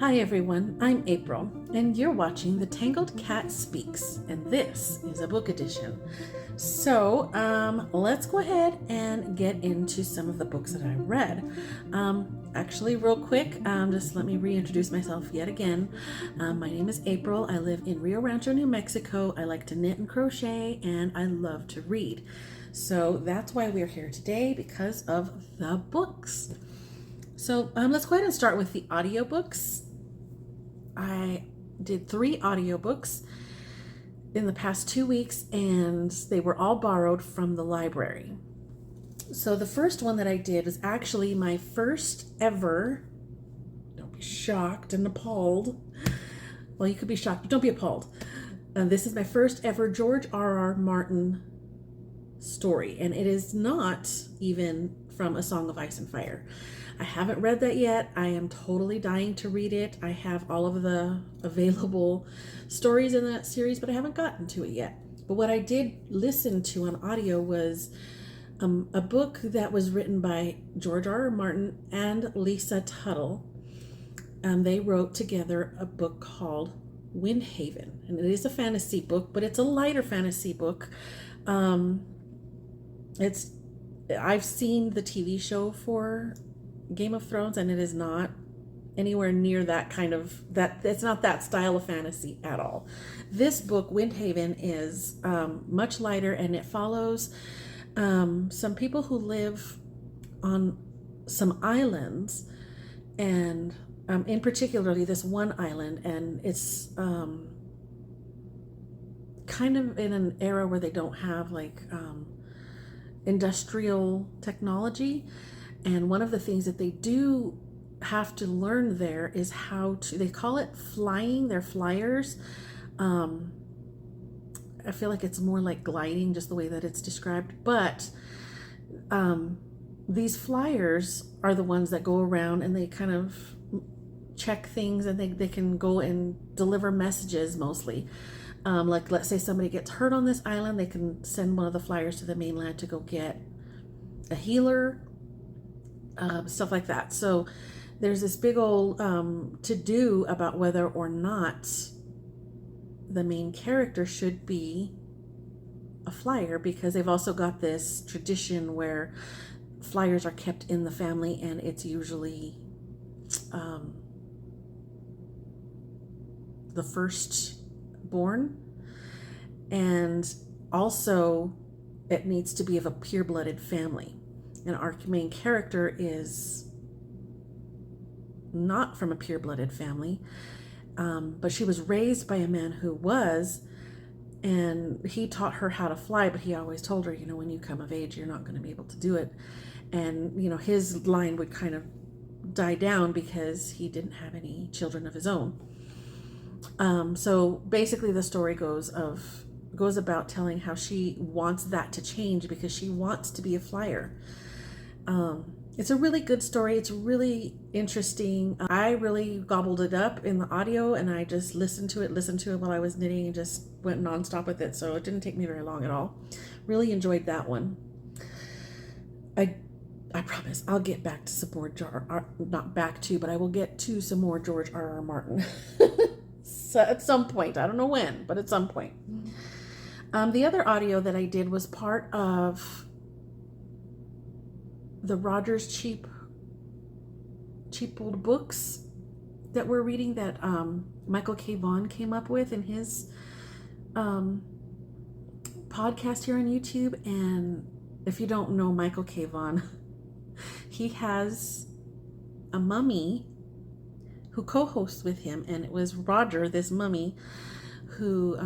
Hi everyone, I'm April, and you're watching The Tangled Cat Speaks, and this is a book edition. So, let's go ahead and get into some of the books that I read. Actually, real quick, just let me reintroduce myself yet again. My name is April. I live in Rio Rancho, New Mexico. I like to knit and crochet, and I love to read. So that's why we're here today, because of the books. So let's go ahead and start with the audiobooks. I did 3 audiobooks in the past 2 weeks, and they were all borrowed from the library. So the first one that I did was actually my first ever, don't be shocked and appalled. Well, you could be shocked, but don't be appalled. This is my first ever George R.R. Martin story, and it is not even from A Song of Ice and Fire. I haven't read that yet. I am totally dying to read it. I have all of the available stories in that series, but I haven't gotten to it yet. But what I did listen to on audio was a book that was written by George R.R. Martin and Lisa Tuttle. They wrote together a book called Windhaven, and it is a fantasy book, but it's a lighter fantasy book. I've seen the TV show for Game of Thrones, and it is not anywhere near that kind of it's not that style of fantasy at all. This book, Windhaven, is much lighter, and it follows some people who live on some islands, and in particularly this one island, and it's kind of in an era where they don't have like industrial technology. And one of the things that they do have to learn there is how to, they call it flying, they're flyers. I feel like it's more like gliding, just the way that it's described. But these flyers are the ones that go around and they kind of check things, and they can go and deliver messages mostly. Like, let's say somebody gets hurt on this island, they can send one of the flyers to the mainland to go get a healer, stuff like that. So there's this big old to-do about whether or not the main character should be a flyer, because they've also got this tradition where flyers are kept in the family, and it's usually the firstborn, and also it needs to be of a pure-blooded family. And our main character is not from a pure-blooded family, but she was raised by a man who was, and he taught her how to fly, but he always told her, when you come of age, you're not going to be able to do it. And, his line would kind of die down because he didn't have any children of his own. So basically the story goes about telling how she wants that to change because she wants to be a flyer. It's a really good story. It's really interesting. I really gobbled it up in the audio, and I just listened to it while I was knitting, and just went nonstop with it. So it didn't take me very long at all. Really enjoyed that one. I promise I'll get back to some more not back to, but I will get to some more George R.R. Martin so at some point. I don't know when, but at some point. The other audio that I did was part of the Rogers cheap old books that we're reading, that Michael K. Vaughan came up with in his podcast here on YouTube. And if you don't know Michael K. Vaughan, he has a mummy who co-hosts with him, and it was Roger, this mummy, who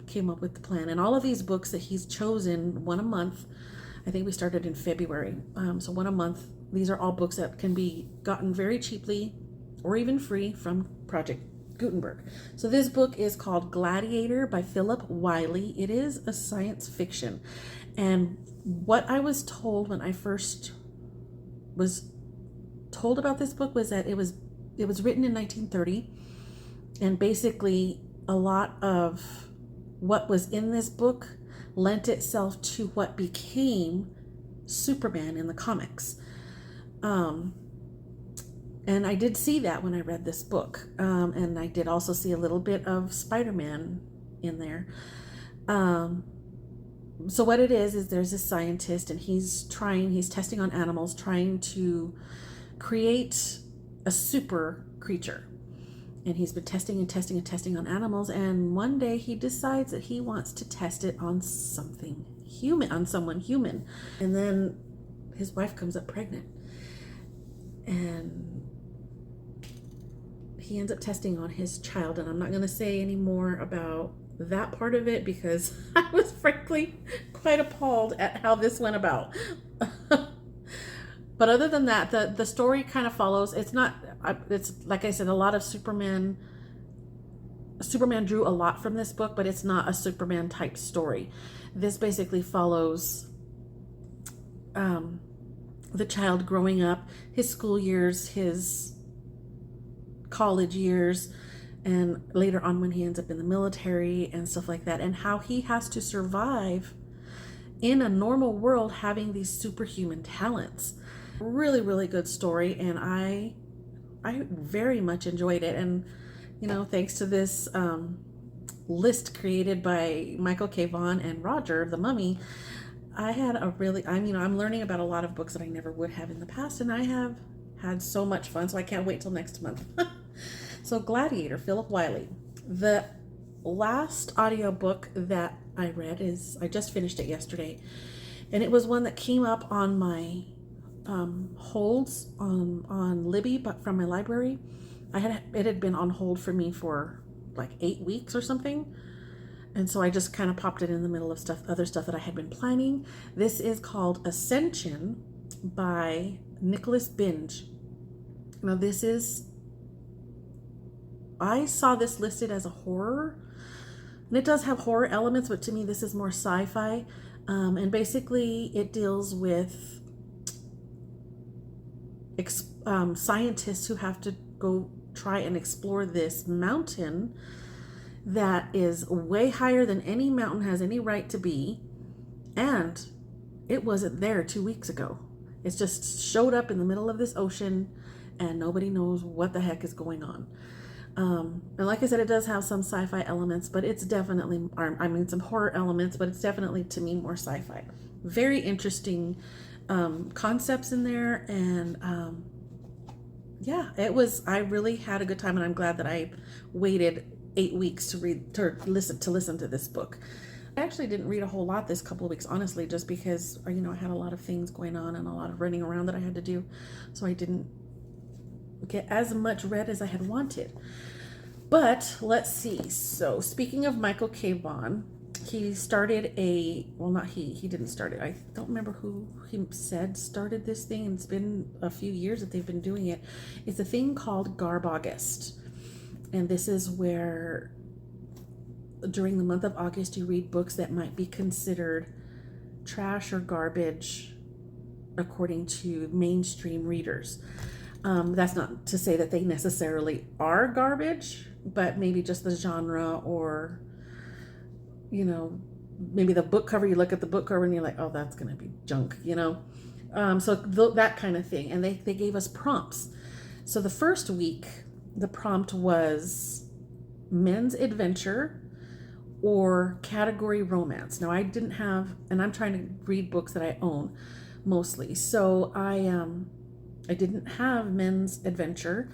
came up with the plan. And all of these books that he's chosen, one a month. I think we started in February, so one a month. These are all books that can be gotten very cheaply or even free from Project Gutenberg. So this book is called Gladiator by Philip Wiley. It is a science fiction. And what I was told when I first was told about this book was that it was written in 1930, and basically a lot of what was in this book lent itself to what became Superman in the comics. And I did see that when I read this book. And I did also see a little bit of Spider-Man in there. So what it is there's a scientist, and he's testing on animals, trying to create a super creature. And he's been testing and testing and testing on animals. And one day he decides that he wants to test it on something human, on someone human. And then his wife comes up pregnant. And he ends up testing on his child. And I'm not going to say any more about that part of it because I was frankly quite appalled at how this went about. But other than that, the story kind of follows. It's like I said, a lot of Superman drew a lot from this book, but it's not a Superman type story. This basically follows the child growing up, his school years, his college years, and later on when he ends up in the military and stuff like that, and how he has to survive in a normal world having these superhuman talents. Really, really good story, and I very much enjoyed it. And thanks to this list created by Michael K. Vaughan and Roger the Mummy, I had I'm learning about a lot of books that I never would have in the past, and I have had so much fun. So I can't wait till next month. So Gladiator, Philip Wiley. The last audiobook that I read I just finished it yesterday, and it was one that came up on my holds on Libby, but from my library. It had been on hold for me for like 8 weeks or something, and so I just kind of popped it in the middle of other stuff that I had been planning. This is called Ascension by Nicholas Binge. Now I saw this listed as a horror, and it does have horror elements, but to me this is more sci-fi. And basically it deals with scientists who have to go try and explore this mountain that is way higher than any mountain has any right to be, and it wasn't there 2 weeks ago. It's just showed up in the middle of this ocean, and nobody knows what the heck is going on. And like I said, it does have some sci-fi elements, but it's definitely, some horror elements, but it's definitely, to me, more sci-fi. Very interesting concepts in there, and yeah, I really had a good time, and I'm glad that I waited 8 weeks to listen to this book. I actually didn't read a whole lot this couple of weeks, honestly, just because I had a lot of things going on and a lot of running around that I had to do, so I didn't get as much read as I had wanted. But let's see. So speaking of Michael K. Vaughan, he started he didn't start it. I don't remember who he said started this thing, and it's been a few years that they've been doing it. It's a thing called Garb August. And this is where during the month of August you read books that might be considered trash or garbage according to mainstream readers. That's not to say that they necessarily are garbage, but maybe just the genre, or maybe the book cover, you look at the book cover and you're like, oh, that's going to be junk, so that kind of thing. And they gave us prompts. So the first week, the prompt was men's adventure or category romance. Now I didn't have, and I'm trying to read books that I own mostly. So I didn't have men's adventure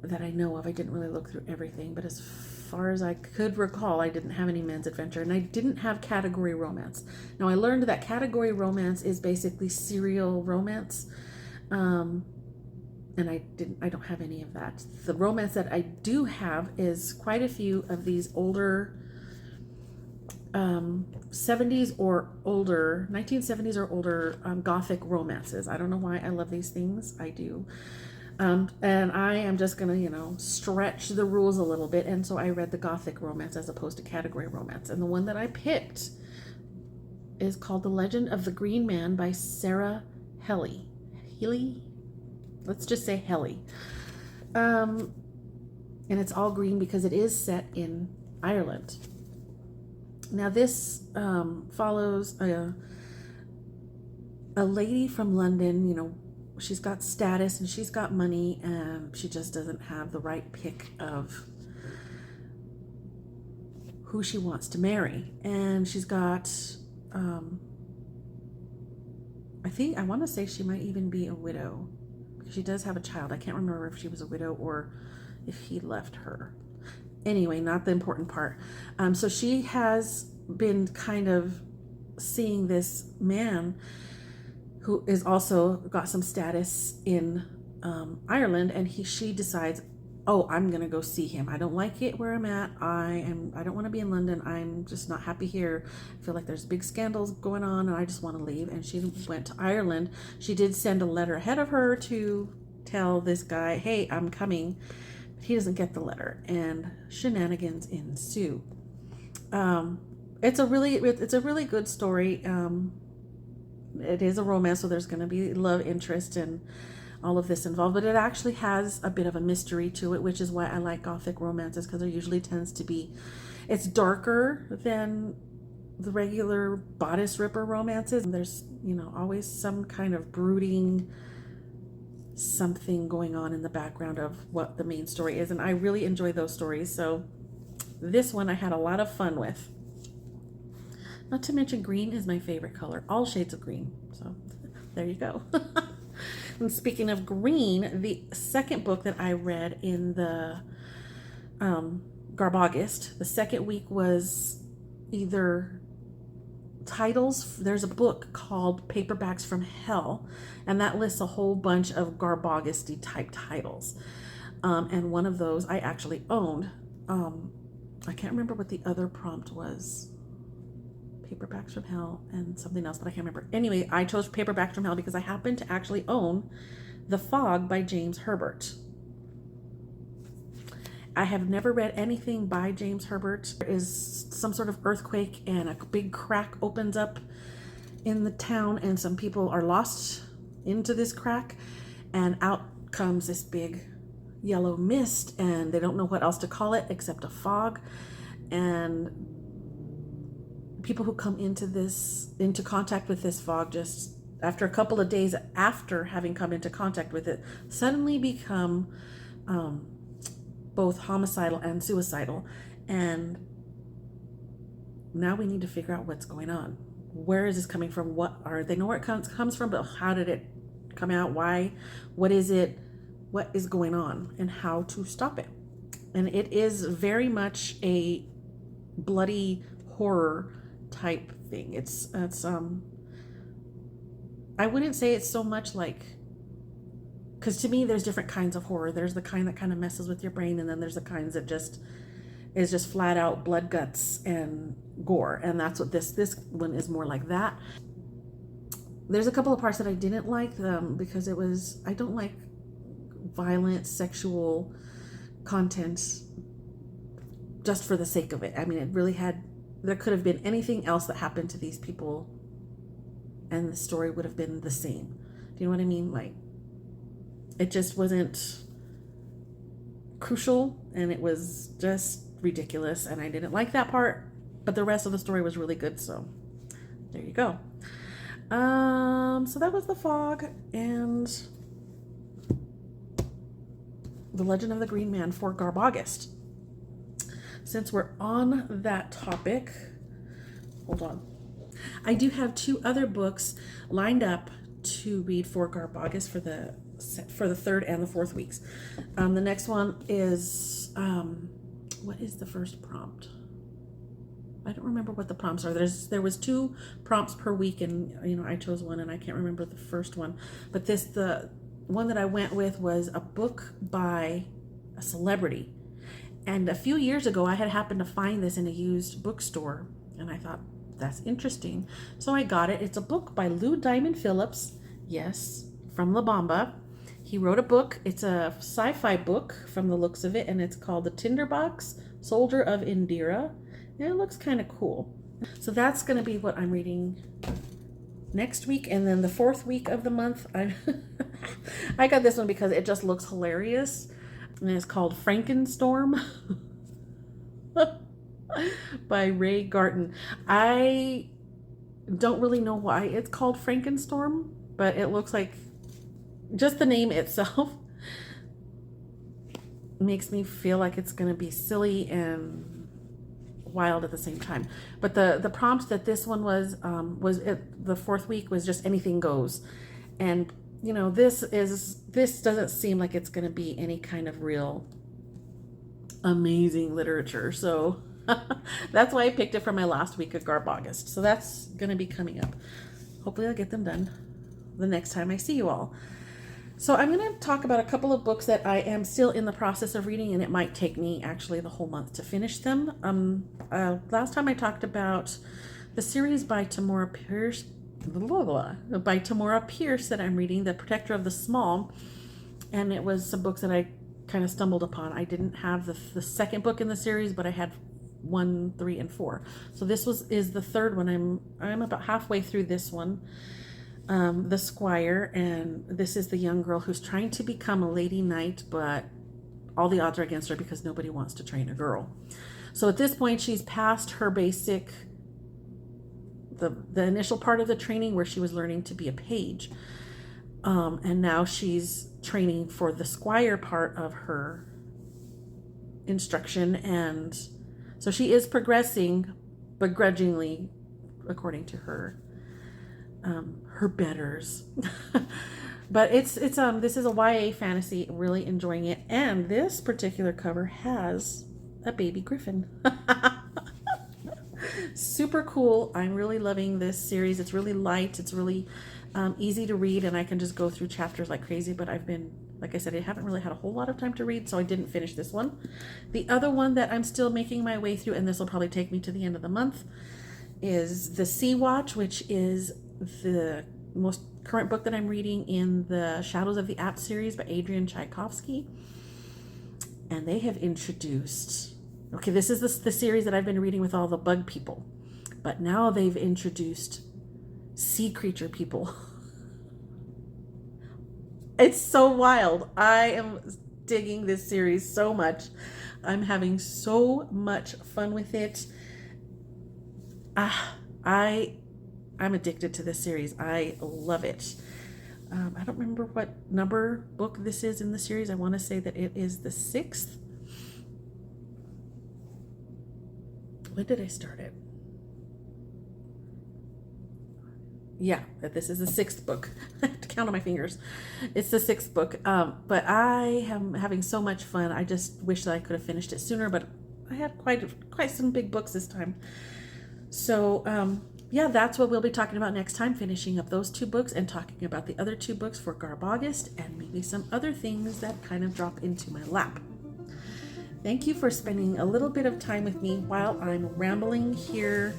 that I know of. I didn't really look through everything, but as far as I could recall, I didn't have any men's adventure, and I didn't have category romance. Now I learned that category romance is basically serial romance, and I don't have any of that. The romance that I do have is quite a few of these older 70s or older, 1970s or older Gothic romances. I don't know why I love these things. I do. And I am just going to, stretch the rules a little bit. And so I read the Gothic romance as opposed to category romance. And the one that I picked is called The Legend of the Green Man by Sarah Healy. Let's just say Healy. And it's all green because it is set in Ireland. Now this follows a lady from London, she's got status and she's got money, and she just doesn't have the right pick of who she wants to marry. And she's got, I want to say she might even be a widow. She does have a child. I can't remember if she was a widow or if he left her. Anyway, not the important part. So she has been kind of seeing this man who is also got some status in Ireland, and she decides, oh, I'm gonna go see him. I don't like it where I'm at. I don't want to be in London. I'm just not happy here. I feel like there's big scandals going on, and I just want to leave. And she went to Ireland. She did send a letter ahead of her to tell this guy, hey, I'm coming. But he doesn't get the letter, and shenanigans ensue. It's a really good story. It is a romance, so there's going to be love interest and all of this involved, but it actually has a bit of a mystery to it, which is why I like Gothic romances, because there usually tends to be, it's darker than the regular bodice ripper romances. There's, always some kind of brooding something going on in the background of what the main story is, and I really enjoy those stories. So this one I had a lot of fun with. Not to mention green is my favorite color, all shades of green. So there you go. And speaking of green, the second book that I read in the Garbogist, the second week was either titles. There's a book called Paperbacks from Hell, and that lists a whole bunch of Garbogisty type titles. And one of those I actually owned. I can't remember what the other prompt was. Paperbacks from Hell and something else, but I can't remember. Anyway, I chose Paperbacks from Hell because I happen to actually own The Fog by James Herbert. I have never read anything by James Herbert. There is some sort of earthquake and a big crack opens up in the town, and some people are lost into this crack, and out comes this big yellow mist, and they don't know what else to call it except a fog. And people who come into contact with this fog, just after a couple of days after having come into contact with it, suddenly become both homicidal and suicidal. And now we need to figure out what's going on. Where is this coming from? They know where it comes from, but how did it come out? Why? What is it? What is going on? And how to stop it? And it is very much a bloody horror type thing. It's I wouldn't say it's so much like, because to me there's different kinds of horror. There's the kind that kind of messes with your brain, and then there's the kinds that just is just flat out blood, guts, and gore, and that's what this one is more like that. There's a couple of parts that I didn't like because I don't like violent sexual content just for the sake of it. I mean, there could have been anything else that happened to these people and the story would have been the same. Do you know what I mean? Like, it just wasn't crucial, and it was just ridiculous, and I didn't like that part, but the rest of the story was really good. So there you go. So that was The Fog and The Legend of the Green Man for Garbogist. Since we're on that topic, hold on. I do have two other books lined up to read for Garbogist for the third and the fourth weeks. The next one is, what is the first prompt? I don't remember what the prompts are. There was 2 prompts per week, and I chose one, and I can't remember the first one. But the one that I went with was a book by a celebrity. And a few years ago, I had happened to find this in a used bookstore, and I thought, that's interesting. So I got it. It's a book by Lou Diamond Phillips. Yes, from La Bamba. He wrote a book. It's a sci-fi book from the looks of it, and it's called The Tinderbox Soldier of Indira. And it looks kind of cool. So that's going to be what I'm reading next week. And then the fourth week of the month, I got this one because it just looks hilarious. And it's called Frankenstorm by Ray Garton. I don't really know why it's called Frankenstorm, but it looks like just the name itself makes me feel like it's going to be silly and wild at the same time. But the prompt that this one was the fourth week was just anything goes. And you know, this doesn't seem like it's going to be any kind of real amazing literature. So that's why I picked it for my last week of Garb August. So that's going to be coming up. Hopefully I'll get them done the next time I see you all. So I'm going to talk about a couple of books that I am still in the process of reading, and it might take me actually the whole month to finish them. Last time I talked about the series by Tamora Pierce, that I'm reading, The Protector of the Small, and it was some books that I kind of stumbled upon. I didn't have the second book in the series, but I had 1, 3, and 4. So this is the third one. I'm about halfway through this one. The Squire, and this is the young girl who's trying to become a lady knight, but all the odds are against her because nobody wants to train a girl. So at this point, she's past her basic, the initial part of the training where she was learning to be a page, and now she's training for the Squire part of her instruction, and so she is progressing begrudgingly, according to her betters. But this is a YA fantasy, really enjoying it. And this particular cover has a baby griffin. Super cool. I'm really loving this series. It's really light. It's really easy to read, and I can just go through chapters like crazy. But I've been, like I said, I haven't really had a whole lot of time to read, so I didn't finish this one. The other one that I'm still making my way through, and this will probably take me to the end of the month, is The Sea Watch, which is the most current book that I'm reading in the Shadows of the App series by Adrian Tchaikovsky. And they have introduced, okay, this is the series that I've been reading with all the bug people, but now they've introduced sea creature people. It's so wild. I am digging this series so much. I'm having so much fun with it. I'm addicted to this series. I love it. I don't remember what number book this is in the series. I want to say that it is the 6th. When did I start it? Yeah, this is the 6th book. I have to count on my fingers. It's the 6th book. But I am having so much fun. I just wish that I could have finished it sooner, but I had quite some big books this time. So, yeah, that's what we'll be talking about next time, finishing up those 2 books and talking about the other 2 books for Garb August, and maybe some other things that kind of drop into my lap. Thank you for spending a little bit of time with me while I'm rambling here.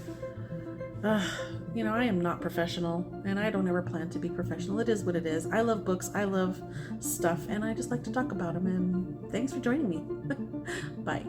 You know, I am not professional, and I don't ever plan to be professional. It is what it is. I love books, I love stuff, and I just like to talk about them, and thanks for joining me. Bye.